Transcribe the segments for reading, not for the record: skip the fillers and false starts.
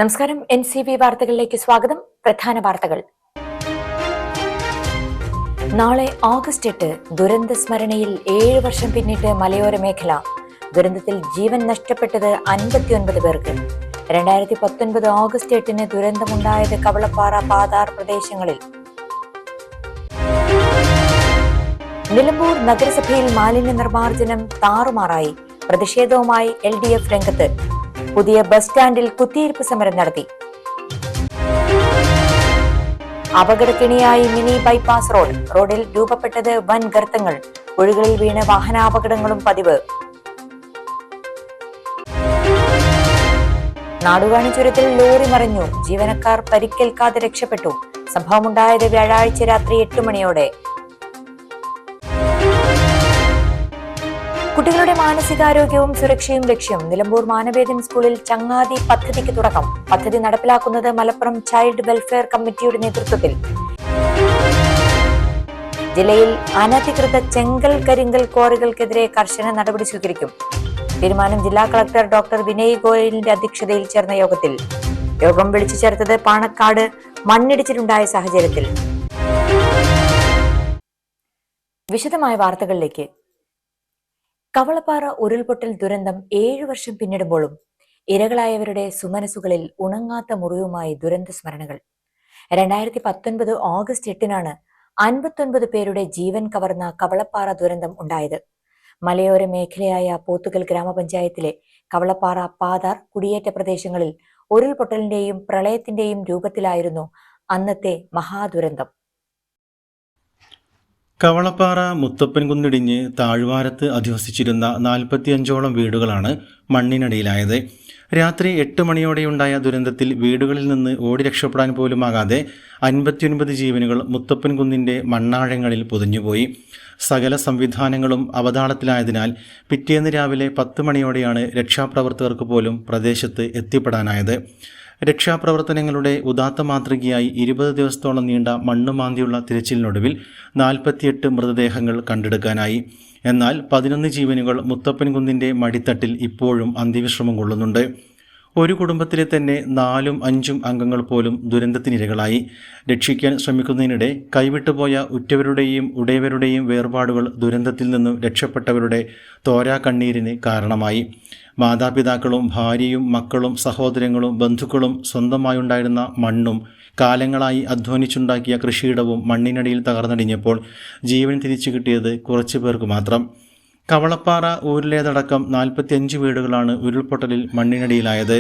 നമസ്കാരം. NCV വാർത്തകളിലേക്ക് സ്വാഗതം. പ്രധാന വാർത്തകൾ. നാളെ ഓഗസ്റ്റ് 8 ദുരന്ത സ്മരണയിൽ 7 വർഷം പിന്നിട്ട് മലയോര മേഖല. ദുരന്തത്തിൽ ജീവൻ നഷ്ടപ്പെട്ടത് 59 പേർക്ക്. 2019 ഓഗസ്റ്റ് 8 ദുരന്തമുണ്ടായത് കവളപ്പാറ, പാതാർ പ്രദേശങ്ങളിൽ. നിലമ്പൂർ നഗരസഭയിൽ മാലിന്യ നിർമ്മാർജ്ജനം താറുമാറായി. പ്രതിഷേധവുമായി LDF രംഗത്ത്. പുതിയ ബസ് സ്റ്റാൻഡിൽ കുത്തിയിരിപ്പ് സമരം നടത്തി. അപകടക്കെണിയായി മിനി ബൈപ്പാസ് റോഡിൽ രൂപപ്പെട്ടത് വൻ ഗർത്തങ്ങൾ. കുഴികളിൽ വീണ് വാഹനാപകടങ്ങളും പതിവ്. നാടുകാണി ചുരത്തിൽ ലോറി മറിഞ്ഞു. ജീവനക്കാർ പരിക്കേൽക്കാതെ രക്ഷപ്പെട്ടു. സംഭവമുണ്ടായത് വ്യാഴാഴ്ച രാത്രി 8 മണിയോടെ. കുട്ടികളുടെ മാനസികാരോഗ്യവും സുരക്ഷയും ലക്ഷ്യം. നിലമ്പൂർ മാനവേദൻ സ്കൂളിൽ ചങ്ങാതി പദ്ധതിക്ക് തുടക്കം. പദ്ധതി നടപ്പിലാക്കുന്നത് മലപ്പുറം ചൈൽഡ് വെൽഫെയർ കമ്മിറ്റിയുടെ നേതൃത്വത്തിൽ. ജില്ലയിൽ അനധികൃത ചെങ്കൽ കരിങ്കൽ ക്വാറികൾക്കെതിരെ കർശന നടപടി സ്വീകരിക്കും. തീരുമാനം ജില്ലാ കളക്ടർ ഡോക്ടർ വിനയ് ഗോയലിന്റെ അധ്യക്ഷതയിൽ ചേർന്ന യോഗത്തിൽ. യോഗം വിളിച്ചു ചേർത്തത് പാണക്കാട് മണ്ണിടിച്ചിലുണ്ടായ സാഹചര്യത്തിൽ. വിശദമായ വാർത്തകളിലേക്ക്. കവളപ്പാറ ഉരുൾപൊട്ടൽ ദുരന്തം 7 വർഷം പിന്നിടുമ്പോഴും ഇരകളായവരുടെ സുമനസുകളിൽ ഉണങ്ങാത്ത മുറിവുമായി ദുരന്ത സ്മരണകൾ. 2019 ഓഗസ്റ്റ് 8 59 പേരുടെ ജീവൻ കവർന്ന കവളപ്പാറ ദുരന്തം ഉണ്ടായത്. മലയോര മേഖലയായ പോത്തുകൽ ഗ്രാമപഞ്ചായത്തിലെ കവളപ്പാറ, പാതാർ കുടിയേറ്റ പ്രദേശങ്ങളിൽ ഉരുൾപൊട്ടലിന്റെയും പ്രളയത്തിന്റെയും രൂപത്തിലായിരുന്നു അന്നത്തെ മഹാദുരന്തം. കവളപ്പാറ മുത്തപ്പൻ കുന്നിടിഞ്ഞ് താഴ്വാരത്ത് അധിവസിച്ചിരുന്ന 45ഓളം വീടുകളാണ് മണ്ണിനടിയിലായത്. രാത്രി 8 മണിയോടെയുണ്ടായ ദുരന്തത്തിൽ വീടുകളിൽ നിന്ന് ഓടി രക്ഷപ്പെടാൻ പോലുമാകാതെ 59 ജീവനുകൾ മുത്തപ്പൻ കുന്നിൻ്റെ മണ്ണാഴങ്ങളിൽ പൊതിഞ്ഞുപോയി. സകല സംവിധാനങ്ങളും അവതാളത്തിലായതിനാൽ പിറ്റേന്ന് രാവിലെ 10 മണിയോടെയാണ് രക്ഷാപ്രവർത്തകർക്ക് പോലും പ്രദേശത്ത് എത്തിപ്പെടാനായത്. രക്ഷാപ്രവർത്തനങ്ങളുടെ ഉദാത്ത മാതൃകയായി 20 ദിവസത്തോളം നീണ്ട മണ്ണുമാന്തിയുള്ള തിരച്ചിലിനൊടുവിൽ 48 മൃതദേഹങ്ങൾ കണ്ടെടുക്കാനായി. എന്നാൽ 11 ജീവനുകൾ മുത്തപ്പൻ കുന്നിൻ്റെ മടിത്തട്ടിൽ ഇപ്പോഴും അന്ത്യവിശ്രമം കൊള്ളുന്നുണ്ട്. ഒരു കുടുംബത്തിലെ തന്നെ 4ഉം 5ഉം അംഗങ്ങൾ പോലും ദുരന്തത്തിനിരകളായി. രക്ഷിക്കാൻ ശ്രമിക്കുന്നതിനിടെ കൈവിട്ടുപോയ ഉറ്റവരുടെയും ഉടയവരുടെയും വേർപാടുകൾ ദുരന്തത്തിൽ നിന്നും രക്ഷപ്പെട്ടവരുടെ തോരാ കണ്ണീരിന് കാരണമായി. മാതാപിതാക്കളും ഭാര്യയും മക്കളും സഹോദരങ്ങളും ബന്ധുക്കളും സ്വന്തമായുണ്ടായിരുന്ന മണ്ണും കാലങ്ങളായി അധ്വാനിച്ചുണ്ടാക്കിയ കൃഷിയിടവും മണ്ണിനടിയിൽ തകർന്നടിഞ്ഞപ്പോൾ ജീവൻ തിരിച്ചു കിട്ടിയത് കുറച്ചു പേർക്ക് മാത്രം. കവളപ്പാറ ഊരിലേതടക്കം 45 വീടുകളാണ് ഉരുൾപൊട്ടലിൽ മണ്ണിനടിയിലായത്.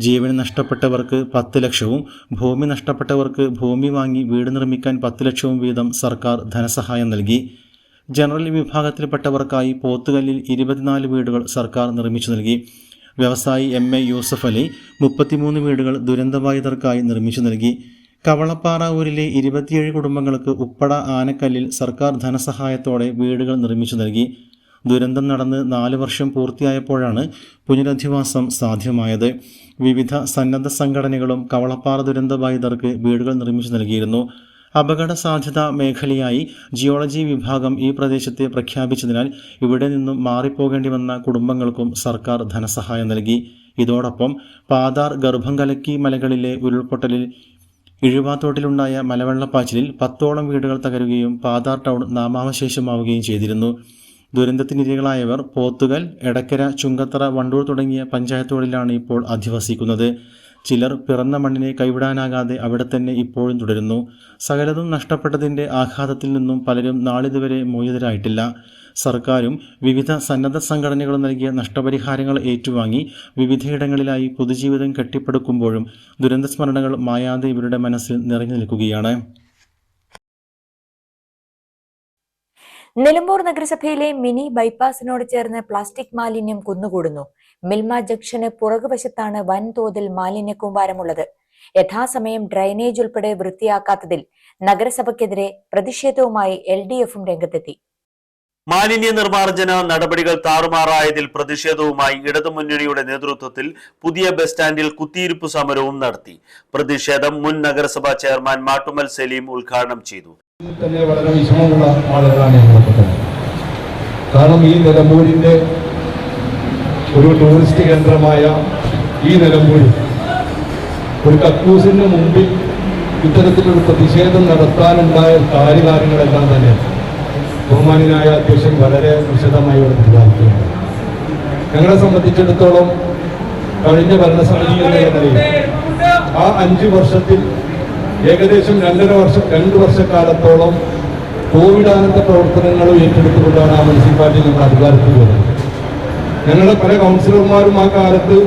ജീവൻ നഷ്ടപ്പെട്ടവർക്ക് 10 ലക്ഷവും ഭൂമി നഷ്ടപ്പെട്ടവർക്ക് ഭൂമി വാങ്ങി വീട് നിർമ്മിക്കാൻ 10 ലക്ഷവും വീതം സർക്കാർ ധനസഹായം നൽകി. ജനറൽ വിഭാഗത്തിൽപ്പെട്ടവർക്കായി പോത്തുകല്ലിൽ 24 വീടുകൾ സർക്കാർ നിർമ്മിച്ചു നൽകി. വ്യവസായി MA യൂസഫ് അലി 33 വീടുകൾ ദുരന്തബാധിതർക്കായി നിർമ്മിച്ചു നൽകി. കവളപ്പാറ ഊരിലെ 27 കുടുംബങ്ങൾക്ക് ഉപ്പട ആനക്കല്ലിൽ സർക്കാർ ധനസഹായത്തോടെ വീടുകൾ നിർമ്മിച്ചു നൽകി. ദുരന്തം നടന്ന് 4 വർഷം പൂർത്തിയായപ്പോഴാണ് പുനരധിവാസം സാധ്യമായത്. വിവിധ സന്നദ്ധ സംഘടനകളും കവളപ്പാറ ദുരന്തബാധിതർക്ക് വീടുകൾ നിർമ്മിച്ചു നൽകിയിരുന്നു. അപകട സാധ്യതാ മേഖലയായി ജിയോളജി വിഭാഗം ഈ പ്രദേശത്തെ പ്രഖ്യാപിച്ചതിനാൽ ഇവിടെ നിന്നും മാറിപ്പോകേണ്ടി വന്ന കുടുംബങ്ങൾക്കും സർക്കാർ ധനസഹായം നൽകി. ഇതോടൊപ്പം പാതാർ ഗർഭം കലക്കി മലകളിലെ ഉരുൾപൊട്ടലിൽ ഇഴുവാത്തോട്ടിലുണ്ടായ മലവെള്ളപ്പാച്ചിലിൽ 10ഓളം വീടുകൾ തകരുകയും പാതാർ ടൗൺ നാമാവശേഷമാവുകയും ചെയ്തിരുന്നു. ദുരന്തത്തിനിരകളായവർ പോത്തുകൽ, എടക്കര, ചുങ്കത്തറ, വണ്ടൂർ തുടങ്ങിയ പഞ്ചായത്തുകളിലാണ് ഇപ്പോൾ അധിവസിക്കുന്നത്. ചിലർ പിറന്ന മണ്ണിനെ കൈവിടാനാകാതെ അവിടെ തന്നെ ഇപ്പോഴും തുടരുന്നു. സകലതും നഷ്ടപ്പെട്ടതിൻ്റെ ആഘാതത്തിൽ നിന്നും പലരും നാളിതുവരെ മോചിതരായിട്ടില്ല. സർക്കാരും വിവിധ സന്നദ്ധ സംഘടനകളും നൽകിയ നഷ്ടപരിഹാരങ്ങൾ ഏറ്റുവാങ്ങി വിവിധയിടങ്ങളിലായി പൊതുജീവിതം കെട്ടിപ്പടുക്കുമ്പോഴും ദുരന്തസ്മരണകൾ മായാതെ ഇവരുടെ മനസ്സിൽ നിറഞ്ഞു നിൽക്കുകയാണ്. നിലമ്പൂർ നഗരസഭയിലെ മിനി ബൈപ്പാസിനോട് ചേർന്ന് പ്ലാസ്റ്റിക് മാലിന്യം കുന്നുകൂടുന്നു. മിൽമ ജംഗ്ഷന് പുറകുവശത്താണ് വൻതോതിൽ മാലിന്യ കൂമ്പാരമുള്ളത്. യഥാസമയം ഡ്രൈനേജ് ഉൾപ്പെടെ വൃത്തിയാക്കാത്തതിൽ നഗരസഭയ്ക്കെതിരെ പ്രതിഷേധവുമായി LDFും രംഗത്തെത്തി. മാലിന്യ നിർമ്മാർജ്ജന നടപടികൾ താറുമാറായതിൽ പ്രതിഷേധവുമായി ഇടതുമുന്നണിയുടെ നേതൃത്വത്തിൽ പുതിയ ബസ് സ്റ്റാൻഡിൽ കുത്തിയിരിപ്പ് സമരവും നടത്തി. പ്രതിഷേധം മുൻ നഗരസഭാ ചെയർമാൻ മാട്ടുമൽ സലീം ഉദ്ഘാടനം ചെയ്തു. തന്നെ വളരെ വിഷമമുള്ള ആളുകളാണ് ഞങ്ങൾക്കുള്ളത്. കാരണം ഈ നിലമ്പൂരിന്റെ ഒരു ടൂറിസ്റ്റ് കേന്ദ്രമായ ഈ നിലമ്പൂരിൽ ഒരു കക്കൂസിന് മുമ്പിൽ ഇത്തരത്തിലൊരു പ്രതിഷേധം നടത്താനുണ്ടായ കാര്യങ്ങളെല്ലാം തന്നെ ബഹുമാനായ അധ്യക്ഷൻ വളരെ വിശദമായി ഇവിടെ പ്രതിപാദിക്കുകയാണ്. ഞങ്ങളെ സംബന്ധിച്ചിടത്തോളം കഴിഞ്ഞ ഭരണസമിതി എന്ന നിലയിൽ ആ 5 വർഷത്തിൽ ഏകദേശം 2 വർഷക്കാലത്തോളം കോവിഡാനന്ത പ്രവർത്തനങ്ങളും ഏറ്റെടുത്തുകൊണ്ടാണ് ആ മുനിസിപ്പാലിറ്റി നമ്മൾ അധികാരത്തിൽ വരുന്നത്. ഞങ്ങളുടെ പല കൗൺസിലർമാരും ആ കാലത്ത്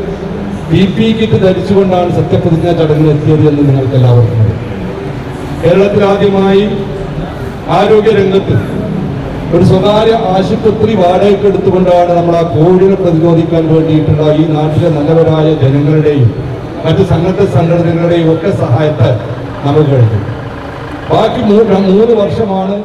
PPE കിറ്റ് ധരിച്ചുകൊണ്ടാണ് സത്യപ്രതിജ്ഞാ ചടങ്ങിൽ എത്തിയത് എന്ന് നിങ്ങൾക്ക് എല്ലാവർക്കും അറിയാം. കേരളത്തിൽ ആദ്യമായി ആരോഗ്യരംഗത്ത് ഒരു സ്വകാര്യ ആശുപത്രി വാടകയ്ക്ക് എടുത്തുകൊണ്ടാണ് നമ്മൾ ആ കോവിഡിനെ പ്രതിരോധിക്കാൻ വേണ്ടിയിട്ടുള്ള ഈ നാട്ടിലെ നല്ലവരായ ജനങ്ങളുടെയും മറ്റ് സന്നദ്ധ സംഘടനകളുടെയും ഒക്കെ സഹായത്താൽ നമുക്ക് കഴിഞ്ഞു. ബാക്കി 3 വർഷമാണ്.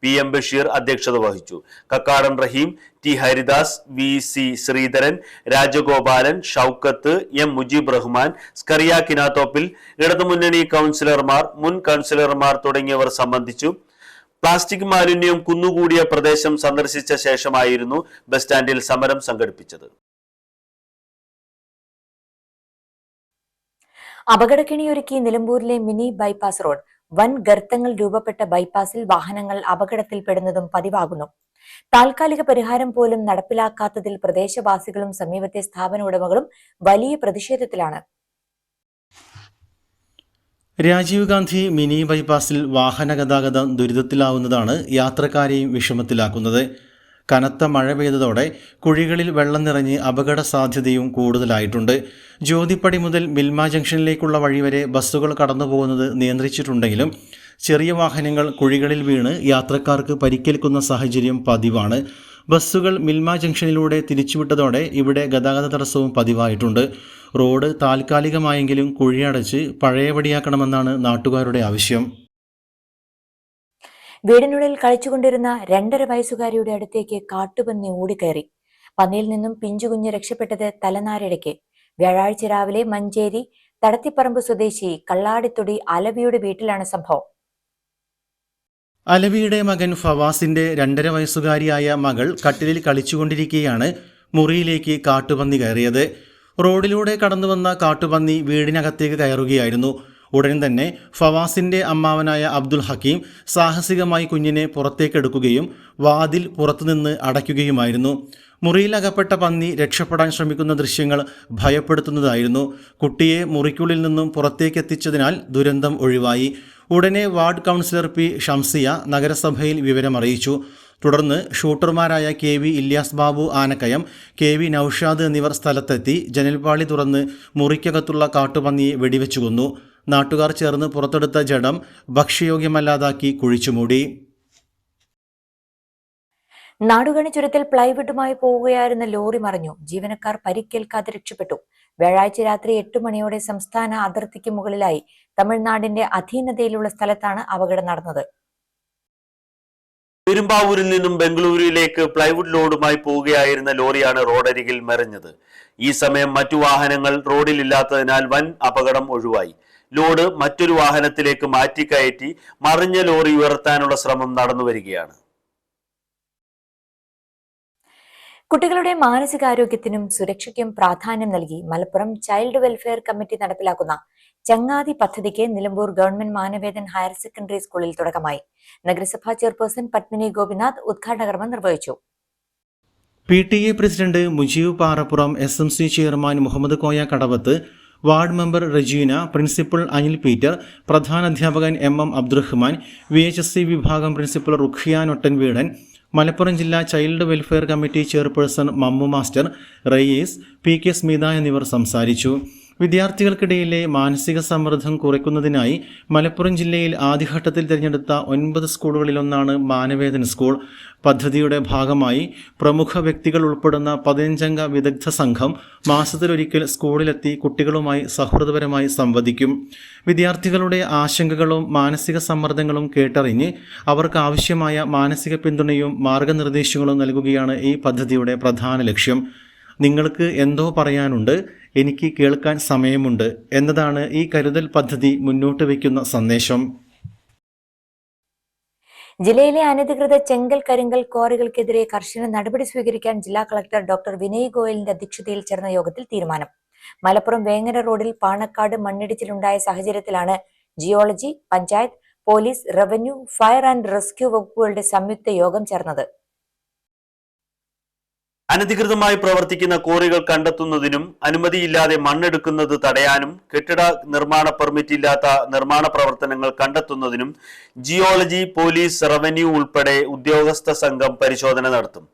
PM ബഷീർ അധ്യക്ഷത വഹിച്ചു. കക്കാടൻ റഹീം, T Haridas, VC Sreedharan, Rajagopalan, Shoukath, M Mujeeb Rahman, Scaria Kinathoppil, ഇടതുമുന്നണി കൗൺസിലർമാർ, മുൻ കൗൺസിലർമാർ തുടങ്ങിയവർ സംബന്ധിച്ചു. പ്ലാസ്റ്റിക് മാലിന്യം കുന്നുകൂടിയ പ്രദേശം സന്ദർശിച്ച ശേഷമായിരുന്നു ബസ് സ്റ്റാൻഡിൽ സമരം സംഘടിപ്പിച്ചത്. അപകടക്കെണിയൊരുക്കി നിലമ്പൂരിലെ മിനി ബൈപ്പാസ് റോഡ്. വൻ ഗർത്തങ്ങൾ രൂപപ്പെട്ട ബൈപ്പാസിൽ വാഹനങ്ങൾ അപകടത്തിൽപ്പെടുന്നതും പതിവാകുന്നു. താൽക്കാലിക പരിഹാരം പോലും നടപ്പിലാക്കാത്തതിൽ പ്രദേശവാസികളും സമീപത്തെ സ്ഥാപന ഉടമകളും വലിയ പ്രതിഷേധത്തിലാണ്. രാജീവ് ഗാന്ധി മിനി ബൈപ്പാസിൽ വാഹന ഗതാഗതം ദുരിതത്തിലാവുന്നതാണ് യാത്രക്കാരെയും വിഷമത്തിലാക്കുന്നത്. കനത്ത മഴ പെയ്തതോടെ കുഴികളിൽ വെള്ളം നിറഞ്ഞ് അപകട സാധ്യതയും കൂടുതലായിട്ടുണ്ട്. ജ്യോതിപ്പടി മുതൽ മിൽമ ജംഗ്ഷനിലേക്കുള്ള വഴിവരെ ബസ്സുകൾ കടന്നുപോകുന്നത് നിയന്ത്രിച്ചിട്ടുണ്ടെങ്കിലും ചെറിയ വാഹനങ്ങൾ കുഴികളിൽ വീണ് യാത്രക്കാർക്ക് പരിക്കേൽക്കുന്ന സാഹചര്യം പതിവാണ്. ബസ്സുകൾ മിൽമ ജംഗ്ഷനിലൂടെ തിരിച്ചുവിട്ടതോടെ ഇവിടെ ഗതാഗത തടസ്സവും പതിവായിട്ടുണ്ട്. റോഡ് താൽക്കാലികമായെങ്കിലും കുഴിയടച്ച് പഴയപടിയാക്കണമെന്നാണ് നാട്ടുകാരുടെ ആവശ്യം. വീടിനുള്ളിൽ കളിച്ചുകൊണ്ടിരുന്ന 2.5 വയസ്സുകാരിയുടെ അടുത്തേക്ക് കാട്ടുപന്നി ഓടിക്കയറി. പന്നിയിൽ നിന്നും പിഞ്ചുകുഞ്ഞ് രക്ഷപ്പെട്ടത് തലനാരിഴയ്ക്ക്. വ്യാഴാഴ്ച രാവിലെ മഞ്ചേരി തടത്തിപ്പറമ്പ് സ്വദേശി കള്ളാടിത്തൊടി അലവിയുടെ വീട്ടിലാണ് സംഭവം. അലവിയുടെ മകൻ ഫവാസിന്റെ 2.5 വയസ്സുകാരിയായ മകൾ കട്ടിലിൽ കളിച്ചുകൊണ്ടിരിക്കെയാണ് മുറിയിലേക്ക് കാട്ടുപന്നി കയറിയത്. റോഡിലൂടെ കടന്നുവന്ന കാട്ടുപന്നി വീടിനകത്തേക്ക് കയറുകയായിരുന്നു. ഉടൻ തന്നെ ഫവാസിന്റെ അമ്മാവനായ അബ്ദുൽ ഹക്കീം സാഹസികമായി കുഞ്ഞിനെ പുറത്തേക്കെടുക്കുകയും വാതിൽ പുറത്തുനിന്ന് അടയ്ക്കുകയുമായിരുന്നു. മുറിയിലകപ്പെട്ട പന്നി രക്ഷപ്പെടാൻ ശ്രമിക്കുന്ന ദൃശ്യങ്ങൾ ഭയപ്പെടുത്തുന്നതായിരുന്നു. കുട്ടിയെ മുറിക്കുള്ളിൽ നിന്നും പുറത്തേക്കെത്തിച്ചതിനാൽ ദുരന്തം ഒഴിവായി. ഉടനെ വാർഡ് കൗൺസിലർ P ഷംസിയ നഗരസഭയിൽ വിവരമറിയിച്ചു. തുടർന്ന് ഷൂട്ടർമാരായ KV ഇല്യാസ് ബാബു ആനക്കയം, KV നൌഷാദ് എന്നിവർ സ്ഥലത്തെത്തി ജനൽപാളി തുറന്ന് മുറിക്കകത്തുള്ള കാട്ടുപന്നിയെ വെടിവെച്ചു കൊന്നു. നാട്ടുകാർ ചേർന്ന് പുറത്തെടുത്ത ജഡം ഭക്ഷ്യയോഗ്യമല്ലാതാക്കി കുഴിച്ചുമൂടി. നാടുകാണി ചുരത്തിൽ പ്ലൈവുഡുമായി പോവുകയായിരുന്ന ലോറി മറിഞ്ഞു. ജീവനക്കാർ പരിക്കേൽക്കാതെ രക്ഷപ്പെട്ടു. വ്യാഴാഴ്ച രാത്രി 8 മണിയോടെ സംസ്ഥാന അതിർത്തിക്ക് മുകളിലായി തമിഴ്നാടിന്റെ അധീനതയിലുള്ള സ്ഥലത്താണ് അപകടം നടന്നത്. പെരുമ്പാവൂരിൽ നിന്നും ബംഗളൂരുവിലേക്ക് പ്ലൈവുഡ് ലോഡുമായി പോവുകയായിരുന്ന ലോറിയാണ് റോഡരികിൽ മറിഞ്ഞത്. ഈ സമയം മറ്റു വാഹനങ്ങൾ റോഡിലില്ലാത്തതിനാൽ വൻ അപകടം ഒഴിവായി. ലോഡ് മറ്റൊരു വാഹനത്തിലേക്ക് മാറ്റിക്കയറ്റി മറിഞ്ഞ ലോറി ഉയർത്താനുള്ള ശ്രമം നടന്നുവരികയാണ്. കുട്ടികളുടെ മാനസികാരോഗ്യത്തിനും സുരക്ഷയ്ക്കും പ്രാധാന്യം നൽകി മലപ്പുറം ചൈൽഡ് വെൽഫെയർ കമ്മിറ്റി നടപ്പിലാക്കുന്ന ചങ്ങാതി പദ്ധതിക്ക് Nilambur government Manavedan higher secondary സ്കൂളിൽ തുടക്കമായി. നഗരസഭാ ചെയർപേഴ്സൺ പത്മിനി ഗോപിനാഥ് ഉദ്ഘാടന കർമ്മം നിർവഹിച്ചു. PTA president Mujeeb Parappuram, SMC chairman Muhammad Koya Kadavath, ward member Rajeena, principal Anil Peter, പ്രധാനാധ്യാപകൻ MM അബ്ദുറഹ്മാൻ, VHSC വിഭാഗം പ്രിൻസിപ്പൽ റുഖിയ നൊട്ടൻവീടൻ, മലപ്പുറം ജില്ലാ child welfare committee chairperson Mammu master, Rayees, PK Smitha എന്നിവർ സംസാരിച്ചു. വിദ്യാർത്ഥികൾക്കിടയിലെ മാനസിക സമ്മർദ്ദം കുറയ്ക്കുന്നതിനായി മലപ്പുറം ജില്ലയിൽ ആദ്യഘട്ടത്തിൽ തിരഞ്ഞെടുത്ത 9 സ്കൂളുകളിലൊന്നാണ് മാനവേദൻ സ്കൂൾ. പദ്ധതിയുടെ ഭാഗമായി പ്രമുഖ വ്യക്തികൾ ഉൾപ്പെടുന്ന 15-അംഗ വിദഗ്ധ സംഘം മാസത്തിലൊരിക്കൽ സ്കൂളിലെത്തി കുട്ടികളുമായി സൗഹൃദപരമായി സംവദിക്കും. വിദ്യാർത്ഥികളുടെ ആശങ്കകളും മാനസിക സമ്മർദ്ദങ്ങളും കേട്ടറിഞ്ഞ് അവർക്ക് ആവശ്യമായ മാനസിക പിന്തുണയും മാർഗനിർദ്ദേശങ്ങളും നൽകുകയാണ് ഈ പദ്ധതിയുടെ പ്രധാന ലക്ഷ്യം. നിങ്ങൾക്ക് എന്തോ പറയാനുണ്ട്, എനിക്ക് കേൾക്കാൻ സമയമുണ്ട് എന്നതാണ് ഈ കരുതൽ പദ്ധതി മുന്നോട്ട് വയ്ക്കുന്ന സന്ദേശം. ജില്ലയിലെ അനധികൃത ചെങ്കൽ കരിങ്കൽ ക്വാറികൾക്കെതിരെ കർശന നടപടി സ്വീകരിക്കാൻ ജില്ലാ കളക്ടർ ഡോക്ടർ വിനയ് ഗോയലിന്റെ അധ്യക്ഷതയിൽ ചേർന്ന യോഗത്തിൽ തീരുമാനം. മലപ്പുറം വേങ്ങര റോഡിൽ പാണക്കാട് മണ്ണിടിച്ചിലുണ്ടായ സാഹചര്യത്തിലാണ് geology, panchayat, police, revenue, fire and rescue വകുപ്പുകളുടെ സംയുക്ത യോഗം ചേർന്നത്. അനധികൃതമായി പ്രവർത്തിക്കുന്ന ക്വാറികൾ കണ്ടെത്തുന്നതിനും അനുമതിയില്ലാതെ മണ്ണെടുക്കുന്നത് തടയാനും കെട്ടിട നിർമ്മാണ പെർമിറ്റ് ഇല്ലാത്ത നിർമ്മാണ പ്രവർത്തനങ്ങൾ കണ്ടെത്തുന്നതിനും ജിയോളജി, പോലീസ്, റവന്യൂ ഉൾപ്പെടെ ഉദ്യോഗസ്ഥ സംഘം പരിശോധന നടത്തും.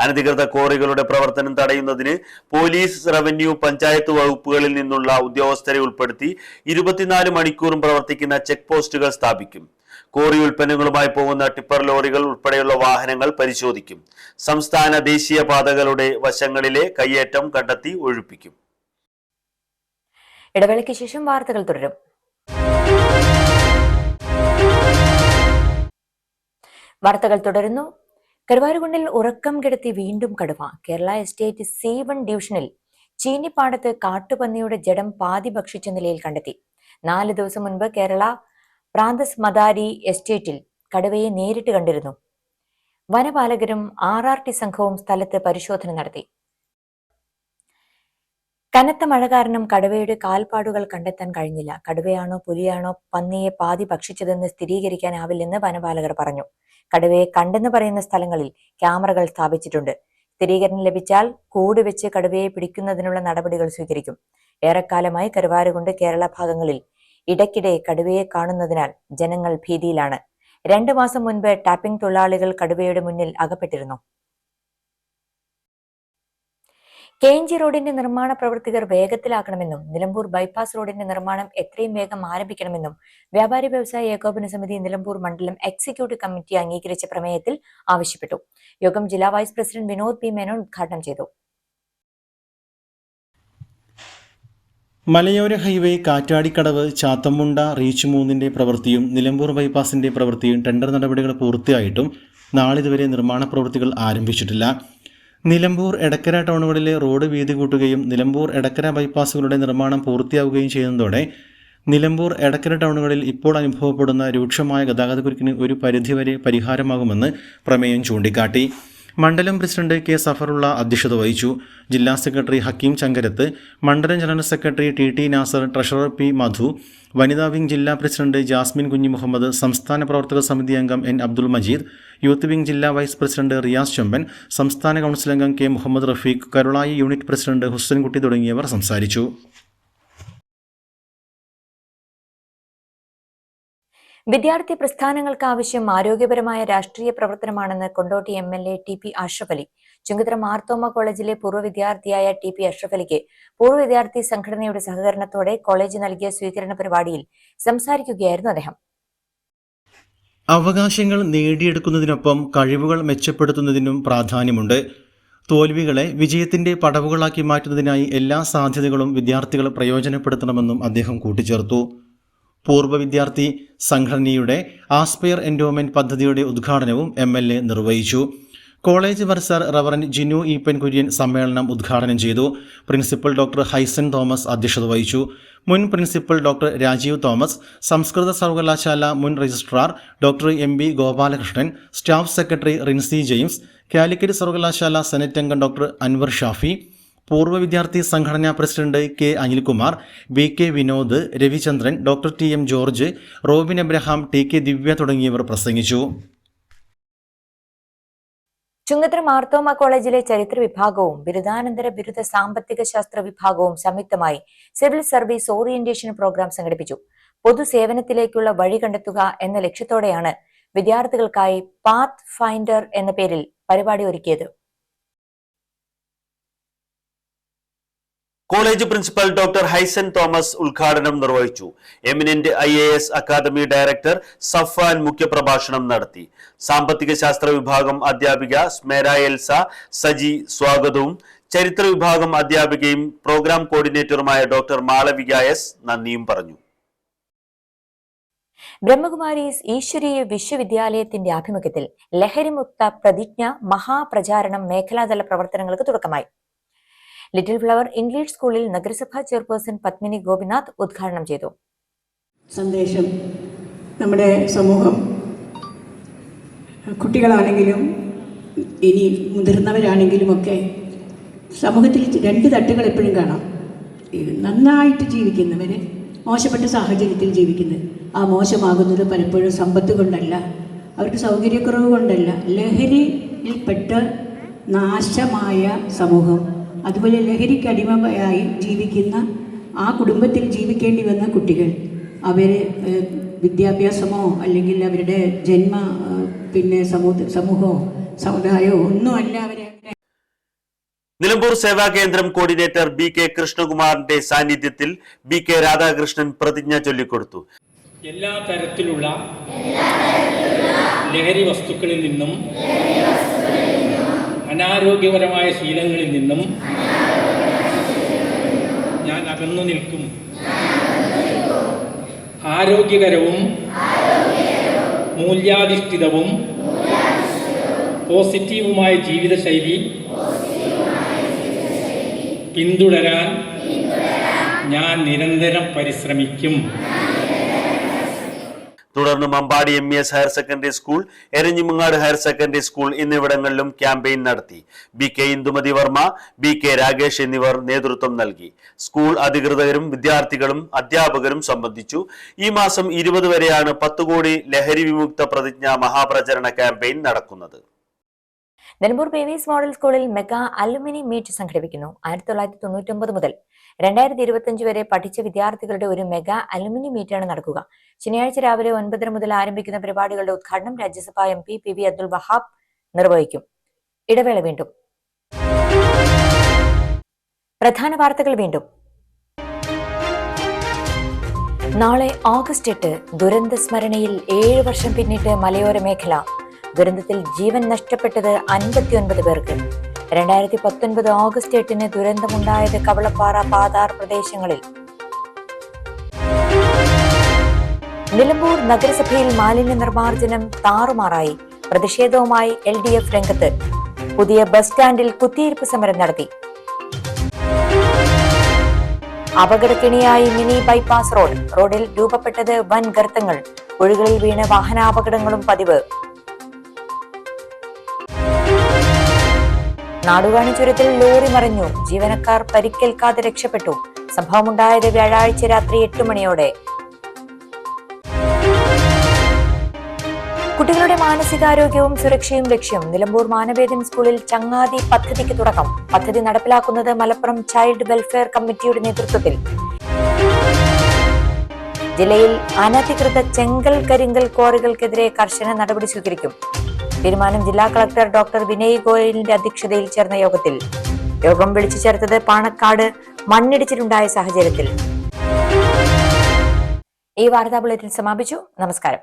അനധികൃത ക്വാറികളുടെ പ്രവർത്തനം തടയുന്നതിന് പോലീസ്, റവന്യൂ, പഞ്ചായത്ത് വകുപ്പുകളിൽ നിന്നുള്ള ഉദ്യോഗസ്ഥരെ ഉൾപ്പെടുത്തി 24 മണിക്കൂറും പ്രവർത്തിക്കുന്ന ചെക്ക് പോസ്റ്റുകൾ സ്ഥാപിക്കും. ക്വാറി ഉൽപ്പന്നങ്ങളുമായി പോകുന്ന ടിപ്പർ ലോറികൾ ഉൾപ്പെടെയുള്ള വാഹനങ്ങൾ പരിശോധിക്കും. സംസ്ഥാന, ദേശീയ പാതകളുടെ വശങ്ങളിലെ കയ്യേറ്റം കണ്ടെത്തി ഒഴിപ്പിക്കും. ഇടവേളയ്ക്ക് ശേഷം വാർത്തകൾ തുടരും. വാർത്തകൾ തുടരുന്നു. കരുവാരുകുണ്ടിൽ ഉറക്കം കെടുത്തി വീണ്ടും കടുവ. കേരള എസ്റ്റേറ്റ് C1 ഡിവിഷനിൽ ചീനിപ്പാടത്ത് കാട്ടുപന്നിയുടെ ജഡം പാതി ഭക്ഷിച്ച നിലയിൽ കണ്ടെത്തി. 4 ദിവസം മുൻപ് കേരള പ്രാന്തസ് മദാരി എസ്റ്റേറ്റിൽ കടുവയെ നേരിട്ട് കണ്ടിരുന്നു. വനപാലകരും RRT സംഘവും സ്ഥലത്ത് പരിശോധന നടത്തി. കനത്ത മഴ കാരണം കടുവയുടെ കാൽപ്പാടുകൾ കണ്ടെത്താൻ കഴിഞ്ഞില്ല. കടുവയാണോ പുലിയാണോ പന്നിയെ പാതി ഭക്ഷിച്ചതെന്ന് സ്ഥിരീകരിക്കാനാവില്ലെന്ന് വനപാലകർ പറഞ്ഞു. കടുവയെ കണ്ടെന്ന് പറയുന്ന സ്ഥലങ്ങളിൽ ക്യാമറകൾ സ്ഥാപിച്ചിട്ടുണ്ട്. സ്ഥിരീകരണം ലഭിച്ചാൽ കൂട് വെച്ച് കടുവയെ പിടിക്കുന്നതിനുള്ള നടപടികൾ സ്വീകരിക്കും. ഏറെക്കാലമായി കരുവാരുകുണ്ട്, കേരള ഭാഗങ്ങളിൽ ഇടയ്ക്കിടെ കടുവയെ കാണുന്നതിനാൽ ജനങ്ങൾ ഭീതിയിലാണ്. 2 മാസം മുൻപ് ടാപ്പിംഗ് തൊഴിലാളികൾ കടുവയുടെ മുന്നിൽ അകപ്പെട്ടിരുന്നു. KNG റോഡിന്റെ നിർമ്മാണ പ്രവൃത്തികൾ വേഗത്തിലാക്കണമെന്നും നിലമ്പൂർ ബൈപ്പാസ് റോഡിന്റെ നിർമ്മാണം എത്രയും വേഗം ആരംഭിക്കണമെന്നും വ്യാപാരി വ്യവസായ ഏകോപന സമിതി നിലമ്പൂർ മണ്ഡലം എക്സിക്യൂട്ടീവ് കമ്മിറ്റി അംഗീകരിച്ച പ്രമേയത്തിൽ ആവശ്യപ്പെട്ടു. യോഗം ജില്ലാ vice president Vinod P. Menon ഉദ്ഘാടനം ചെയ്തു. മലയോര ഹൈവേ കാറ്റാടിക്കടവ് ചാത്തമുണ്ട റീച്ച് 3ന്റെ പ്രവൃത്തിയും നിലമ്പൂർ ബൈപ്പാസിന്റെ പ്രവൃത്തിയും ടെൻഡർ നടപടികൾ പൂർത്തിയായിട്ടും നാളിതുവരെ നിർമ്മാണ പ്രവൃത്തികൾ ആരംഭിച്ചിട്ടില്ല. നിലമ്പൂർ, എടക്കര ടൗണുകളിലെ റോഡ് വീതി കൂട്ടുകയും നിലമ്പൂർ, എടക്കര ബൈപ്പാസുകളുടെ നിർമ്മാണം പൂർത്തിയാവുകയും ചെയ്യുന്നതോടെ നിലമ്പൂർ, എടക്കര ടൗണുകളിൽ ഇപ്പോൾ അനുഭവപ്പെടുന്ന രൂക്ഷമായ ഗതാഗതക്കുരുക്കിന് ഒരു പരിധിവരെ പരിഹാരമാകുമെന്ന് പ്രമേയം ചൂണ്ടിക്കാട്ടി. മണ്ഡലം പ്രസിഡന്റ് K. സഫറുള്ള അധ്യക്ഷത വഹിച്ചു. ജില്ലാ സെക്രട്ടറി ഹക്കീം ചങ്കരത്ത്, മണ്ഡലം general secretary TT Nasar, treasurer P. Madhu, വനിതാ വിംഗ് ജില്ലാ പ്രസിഡന്റ് ജാസ്മിൻ കുഞ്ഞി മുഹമ്മദ്, സംസ്ഥാന പ്രവർത്തക സമിതി അംഗം N. Abdul Majeed, youth wing ജില്ലാ വൈസ് പ്രസിഡന്റ് റിയാസ് ചെമ്പൻ, സംസ്ഥാന കൗൺസിൽ അംഗം K. Muhammad Rafeeq, Karulai unit president Hussankutty തുടങ്ങിയവർ സംസാരിച്ചു. വിദ്യാർത്ഥി പ്രസ്ഥാനങ്ങൾക്ക് ആവശ്യം ആരോഗ്യപരമായ രാഷ്ട്രീയ പ്രവർത്തനമാണെന്ന് കൊണ്ടോട്ടി MLA TP അഷ്റഫ് അലി. ചുങ്കത്തറ മാർത്തോമ കോളേജിലെ പൂർവ്വ വിദ്യാർത്ഥിയായ TP അഷ്റഫ് അലിക്ക് പൂർവ്വ വിദ്യാർത്ഥി സംഘടനയുടെ സഹകരണത്തോടെ കോളേജ് നൽകിയ സ്വീകരണ പരിപാടിയിൽ സംസാരിക്കുകയായിരുന്നു അദ്ദേഹം. അവകാശങ്ങൾ നേടിയെടുക്കുന്നതിനൊപ്പം കഴിവുകൾ മെച്ചപ്പെടുത്തുന്നതിനും പ്രാധാന്യമുണ്ട്. തോൽവികളെ വിജയത്തിന്റെ പടവുകളാക്കി മാറ്റുന്നതിനായി എല്ലാ സാധ്യതകളും വിദ്യാർത്ഥികൾ പ്രയോജനപ്പെടുത്തണമെന്നും അദ്ദേഹം കൂട്ടിച്ചേർത്തു. പൂർവ്വ വിദ്യാർത്ഥി സംഘടനയുടെ ആസ്പയർ എൻഡോമെന്റ് പദ്ധതിയുടെ ഉദ്ഘാടനവും MLA നിർവഹിച്ചു. കോളേജ് വർസർ റവറന്റ് ജിനു ഈപ്പൻ കുര്യൻ സമ്മേളനം ഉദ്ഘാടനം ചെയ്തു. പ്രിൻസിപ്പൽ ഡോക്ടർ ഹൈസൻ തോമസ് അധ്യക്ഷത വഹിച്ചു. മുൻ പ്രിൻസിപ്പൽ ഡോക്ടർ രാജീവ് തോമസ്, സംസ്കൃത സർവകലാശാല മുൻ registrar doctor MB Gopalakrishnan, staff secretary Rincy James, Calicut സർവകലാശാല സെനറ്റ് അംഗം ഡോക്ടർ അൻവർ ഷാഫി, പൂർവ്വ വിദ്യാർത്ഥി സംഘടനാ president K. Anilkumar, BK Vinod, Ravichandran, doctor TM George, Robin Abraham, TK Divya തുടങ്ങിയവർ പ്രസംഗിച്ചു. ചുങ്കത്തറ മാർത്തോമ കോളേജിലെ ചരിത്ര വിഭാഗവും ബിരുദാനന്തര ബിരുദ സാമ്പത്തിക ശാസ്ത്ര വിഭാഗവും സംയുക്തമായി സിവിൽ സർവീസ് ഓറിയന്റേഷൻ പ്രോഗ്രാം സംഘടിപ്പിച്ചു. പൊതുസേവനത്തിലേക്കുള്ള വഴി കണ്ടെത്തുക എന്ന ലക്ഷ്യത്തോടെയാണ് വിദ്യാർത്ഥികൾക്കായി പാത്ത് ഫൈൻഡർ എന്ന പേരിൽ പരിപാടി ഒരുക്കിയത്. College principal doctor Haisan Thomas ഉദ്ഘാടനം നിർവഹിച്ചു. Eminent IAS Academy director Safan മുഖ്യപ്രഭാഷണം നടത്തി. സാമ്പത്തിക ശാസ്ത്ര വിഭാഗം അധ്യാപിക സ്മേര എൽസ സജി സ്വാഗതവും ചരിത്ര വിഭാഗം അധ്യാപികയും പ്രോഗ്രാം കോർഡിനേറ്ററുമായ ഡോക്ടർ മാളവിക S നന്ദിയും പറഞ്ഞു. ബ്രഹ്മകുമാരീസ് ഈശ്വരീയ വിശ്വവിദ്യാലയത്തിന്റെ ആഭിമുഖ്യത്തിൽ ലഹരിമുക്ത പ്രതിജ്ഞ മഹാപ്രചാരണം മേഖലാതല പ്രവർത്തനങ്ങൾക്ക് തുടക്കമായി. ലിറ്റിൽ ഫ്ലവർ ഇംഗ്ലീഷ് സ്കൂളിൽ നഗരസഭാ ചെയർപേഴ്സൺ പത്മിനി ഗോപിനാഥ് ഉദ്ഘാടനം ചെയ്തു. സന്ദേശം നമ്മുടെ സമൂഹം, കുട്ടികളാണെങ്കിലും ഇനി മുതിർന്നവരാണെങ്കിലും ഒക്കെ സമൂഹത്തിൽ 2 തട്ടുകൾ എപ്പോഴും കാണാം. നന്നായിട്ട് ജീവിക്കുന്നവർ മോശപ്പെട്ട സാഹചര്യത്തിൽ ജീവിക്കുന്നത്. ആ മോശമാകുന്നത് പലപ്പോഴും സമ്പത്ത് കൊണ്ടല്ല, അവർക്ക് സൗകര്യക്കുറവ് കൊണ്ടല്ല, ലഹരിയിൽപ്പെട്ട് നാശമായ സമൂഹം, അതുപോലെ ലഹരിക്ക് അടിമയായി ജീവിക്കുന്ന ആ കുടുംബത്തിൽ ജീവിക്കേണ്ടി വന്ന കുട്ടികൾ, അവർ വിദ്യാഭ്യാസമോ അല്ലെങ്കിൽ അവരുടെ സമൂഹമോ സമുദായമോ ഒന്നുമല്ല അവരെ. നിലമ്പൂർ സേവാ കേന്ദ്രം കോർഡിനേറ്റർ BK കൃഷ്ണകുമാറിന്റെ സാന്നിധ്യത്തിൽ BK രാധാകൃഷ്ണൻ പ്രതിജ്ഞ ചൊല്ലിക്കൊടുത്തു. എല്ലാ തരത്തിലുള്ള ലഹരി വസ്തുക്കളിൽ നിന്നും അനാരോഗ്യപരമായ ശീലങ്ങളിൽ നിന്നും ഞാൻ അകന്നു നിൽക്കും. ആരോഗ്യകരവും മൂല്യാധിഷ്ഠിതവും പോസിറ്റീവുമായ ജീവിതശൈലി പിന്തുടരാൻ ഞാൻ നിരന്തരം പരിശ്രമിക്കും. തുടർന്ന് Mampadi MES higher secondary school, Eranhimangad higher secondary school എന്നിവിടങ്ങളിലും ക്യാമ്പയിൻ നടത്തി. BK ഇന്ദുമതി വർമ്മ, BK രാകേഷ് എന്നിവർ നേതൃത്വം നൽകി. സ്കൂൾ അധികൃതരും വിദ്യാർത്ഥികളും അധ്യാപകരും സംബന്ധിച്ചു. ഈ മാസം 20 വരെയാണ് 10 കോടി ലഹരി വിമുക്ത പ്രതിജ്ഞ മഹാപ്രചരണ ക്യാമ്പയിൻ നടക്കുന്നത്. നിലമ്പൂർ ബേബീസ് മോഡൽ സ്കൂളിൽ മെഗാ അലുമിനി മീറ്റ് സംഘടിപ്പിക്കുന്നു. 1999 മുതൽ 2025 വരെ പഠിച്ച വിദ്യാർത്ഥികളുടെ ഒരു മെഗാ അലുമിനി മീറ്റാണ് നടക്കുക. ശനിയാഴ്ച രാവിലെ 9:30 മുതൽ ആരംഭിക്കുന്ന പരിപാടികളുടെ ഉദ്ഘാടനം രാജ്യസഭാ MP PV അബ്ദുൽ വഹാബ് നിർവഹിക്കും. ഇടവേള വീണ്ടും. പ്രധാന വാർത്തകൾ വീണ്ടും. നാളെ ഓഗസ്റ്റ് 8 ദുരന്ത സ്മരണയിൽ 7 വർഷം പിന്നിട്ട് മലയോര മേഖല. ദുരന്തത്തിൽ ജീവൻ നഷ്ടപ്പെട്ടത് 59 പേർക്ക്. 2019 ഓഗസ്റ്റ് 8 ദുരന്തമുണ്ടായത് കവളപ്പാറ പാതാർ പ്രദേശങ്ങളിൽ. നിലമ്പൂർ നഗരസഭയിൽ മാലിന്യ നിർമ്മാർജ്ജനം താറുമാറായി. പ്രതിഷേധവുമായി LDF രംഗത്ത്. പുതിയ ബസ് സ്റ്റാൻഡിൽ കുത്തിയിരിപ്പ് സമരം നടത്തി. അപകടക്കെണിയായി മിനി ബൈപ്പാസ് റോഡിൽ രൂപപ്പെട്ടത് വൻ ഗർത്തങ്ങൾ. കുഴികളിൽ വീണ് വാഹനാപകടങ്ങളും പതിവ്. നാടുകാണി ചുരത്തിൽ ലോറി മറിഞ്ഞു. ജീവനക്കാർ പരിക്കേൽക്കാതെ രക്ഷപ്പെട്ടു. സംഭവമുണ്ടായത് വ്യാഴാഴ്ച രാത്രി 8 മണിയോടെ. കുട്ടികളുടെ മാനസികാരോഗ്യവും സുരക്ഷയും ലക്ഷ്യം. നിലമ്പൂർ മാനവേദൻ സ്കൂളിൽ ചങ്ങാതി പദ്ധതിക്ക് തുടക്കം. പദ്ധതി നടപ്പിലാക്കുന്നത് മലപ്പുറം ചൈൽഡ് വെൽഫെയർ കമ്മിറ്റിയുടെ നേതൃത്വത്തിൽ. ജില്ലയിൽ അനധികൃത ചെങ്കൽ കരിങ്കൽ ക്വാറികൾക്കെതിരെ കർശന നടപടി സ്വീകരിക്കും. തീരുമാനം ജില്ലാ കളക്ടർ ഡോക്ടർ വിനയ് ഗോയലിന്റെ അധ്യക്ഷതയിൽ ചേർന്ന യോഗത്തിൽ. യോഗം വിളിച്ചു ചേർത്തത് പാണക്കാട് മണ്ണിടിച്ചിലുണ്ടായ സാഹചര്യത്തിൽ. ഈ വാർത്താ ബുള്ളറ്റിൻ സമാപിച്ചു. നമസ്കാരം.